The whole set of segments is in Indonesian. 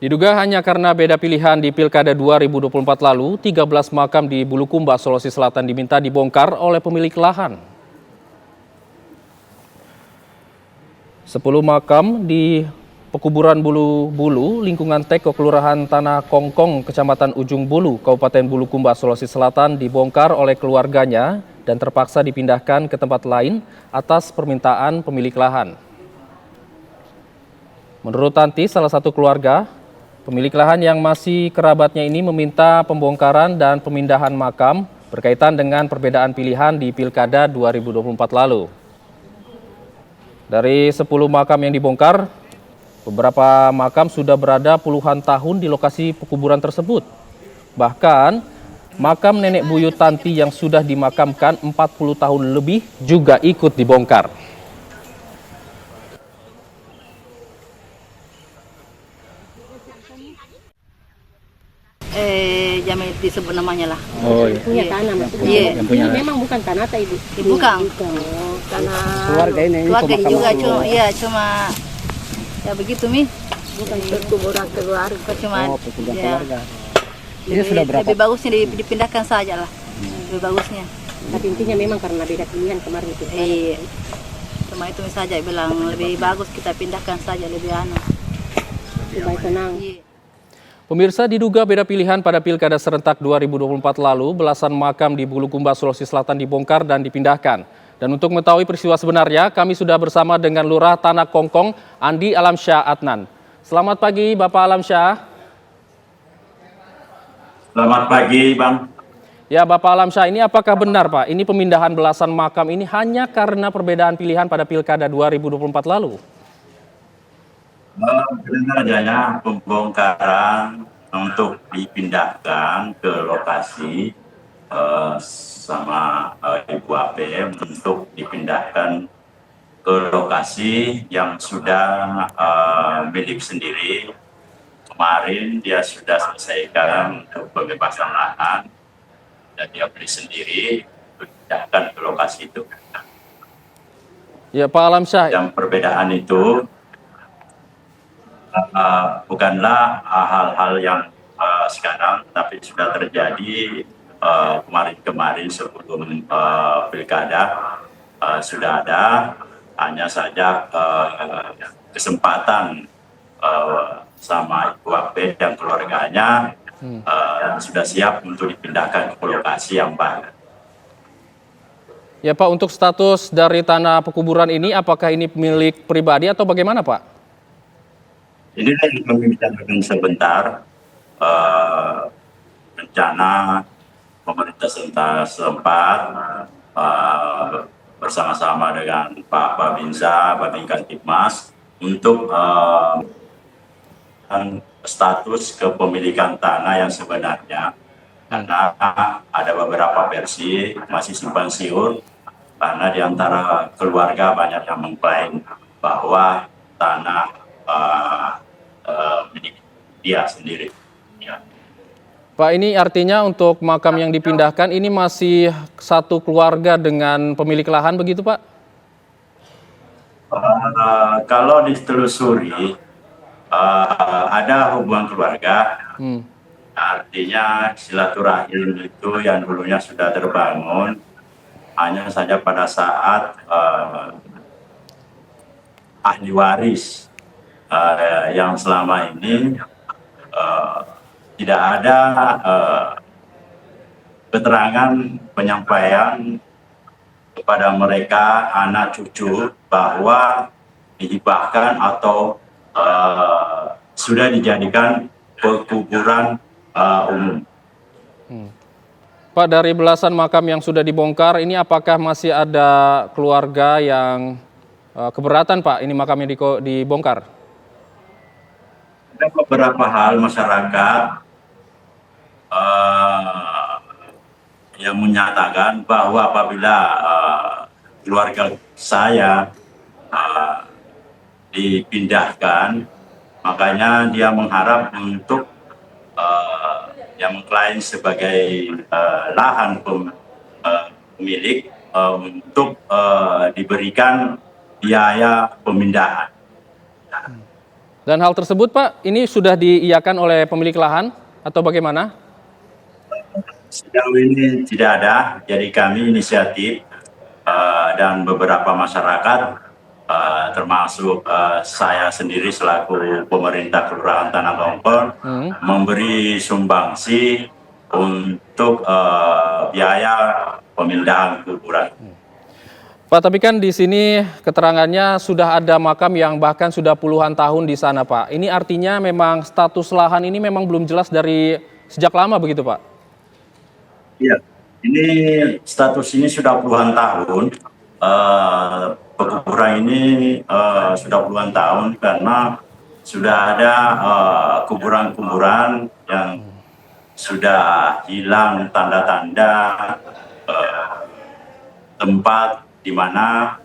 Diduga hanya karena beda pilihan di Pilkada 2024 lalu, 13 makam di Bulukumba, Sulawesi Selatan diminta dibongkar oleh pemilik lahan. 10 makam di pekuburan Bulu-Bulu, lingkungan Teko, Kelurahan Tanah Kongkong, Kecamatan Ujung Bulu, Kabupaten Bulukumba, Sulawesi Selatan dibongkar oleh keluarganya dan terpaksa dipindahkan ke tempat lain atas permintaan pemilik lahan. Menurut Tanti, salah satu keluarga, pemilik lahan yang masih kerabatnya ini meminta pembongkaran dan pemindahan makam berkaitan dengan perbedaan pilihan di Pilkada 2024 lalu. Dari 10 makam yang dibongkar, beberapa makam sudah berada puluhan tahun di lokasi pekuburan tersebut. Bahkan, makam nenek buyut Tanti yang sudah dimakamkan 40 tahun lebih juga ikut dibongkar. Jamin disebut namanya lah. Oh iya. Punya tanah maksudnya. Iya. Yang punya. Ini memang bukan tanah tak ibu. Bukan. Tanah Keluarga ini Keluarga pemakaman juga dulu. cuma ya begitu mi. bukan perkuburan keluarga. Cuma Oh, perkumpulan ya, keluarga. Ini sudah berapa? lebih bagusnya dipindahkan saja lah. Lebih bagusnya. Tapi intinya memang karena beda pilihan kemarin itu. Iya. Cuma itu saja bilang lebih bagus kita pindahkan saja lebih Supaya tenang. Iya. Pemirsa, diduga beda pilihan pada Pilkada serentak 2024 lalu, belasan makam di Bulukumba, Sulawesi Selatan dibongkar dan dipindahkan. Dan untuk mengetahui peristiwa sebenarnya, kami sudah bersama dengan Lurah Tanah Kongkong, Andi Alamsyah Adnan. Selamat pagi, Bapak Alamsyah. Selamat pagi, Bang. Ya, Bapak Alamsyah, ini apakah benar, Pak? Ini pemindahan belasan makam ini hanya karena perbedaan pilihan pada Pilkada 2024 lalu? Benar adanya pembongkaran untuk dipindahkan ke lokasi sama Ibu AP untuk dipindahkan ke lokasi yang sudah milik sendiri. Kemarin dia sudah selesaikan pembebasan lahan dan dia beli sendiri, dipindahkan ke lokasi itu. Ya, Pak Alamsyah. Yang perbedaan itu bukanlah hal-hal yang sekarang, tapi sudah terjadi kemarin-kemarin sebelum pilkada sudah ada, hanya saja kesempatan sama Ibu AP dan keluarganya sudah siap untuk dipindahkan ke lokasi yang baru. Ya, Pak, untuk status dari tanah pekuburan ini, apakah ini milik pribadi atau bagaimana, Pak? Ini kami bicarakan sebentar rencana pemerintah setempat bersama-sama dengan Pak Babinsa, Babinkan Tipmas untuk status kepemilikan tanah yang sebenarnya, karena ada beberapa versi masih simpang siur karena di antara keluarga banyak yang mengklaim bahwa tanah milik dia sendiri. Ya. Pak, ini artinya untuk makam yang dipindahkan ini masih satu keluarga dengan pemilik lahan begitu, Pak? Kalau ditelusuri ada hubungan keluarga, artinya silaturahim itu yang dulunya sudah terbangun, hanya saja pada saat ahli waris yang selama ini tidak ada keterangan penyampaian kepada mereka anak cucu bahwa dihibahkan atau sudah dijadikan pekuburan umum. Pak, dari belasan makam yang sudah dibongkar, ini apakah masih ada keluarga yang keberatan, Pak, ini makamnya dibongkar? Ada beberapa hal masyarakat yang menyatakan bahwa apabila keluarga saya dipindahkan, makanya dia mengharap untuk yang mengklaim sebagai lahan pemilik untuk diberikan biaya pemindahan. Dan hal tersebut Pak, ini sudah diiyakan oleh pemilik lahan atau bagaimana? Sejauh ini tidak ada, jadi kami inisiatif dan beberapa masyarakat, termasuk saya sendiri selaku pemerintah Kelurahan Tanah Kongkong, memberi sumbangsi untuk biaya pemindahan kuburan. Pak, tapi kan di sini keterangannya sudah ada makam yang bahkan sudah puluhan tahun di sana Pak. Ini artinya memang status lahan ini memang belum jelas dari sejak lama begitu Pak? Iya, ini status ini sudah puluhan tahun. Pekuburan ini sudah puluhan tahun karena sudah ada kuburan-kuburan yang sudah hilang tanda-tanda tempat di mana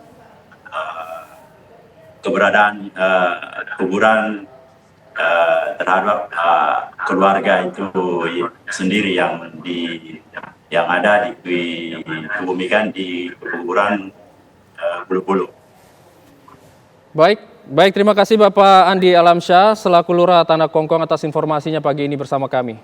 keberadaan kuburan terhadap keluarga itu sendiri yang ada dikebumikan di kuburan Bulu-Bulu. Baik, terima kasih Bapak Andi Alamsyah selaku Lurah Tanah Kongkong atas informasinya pagi ini bersama kami.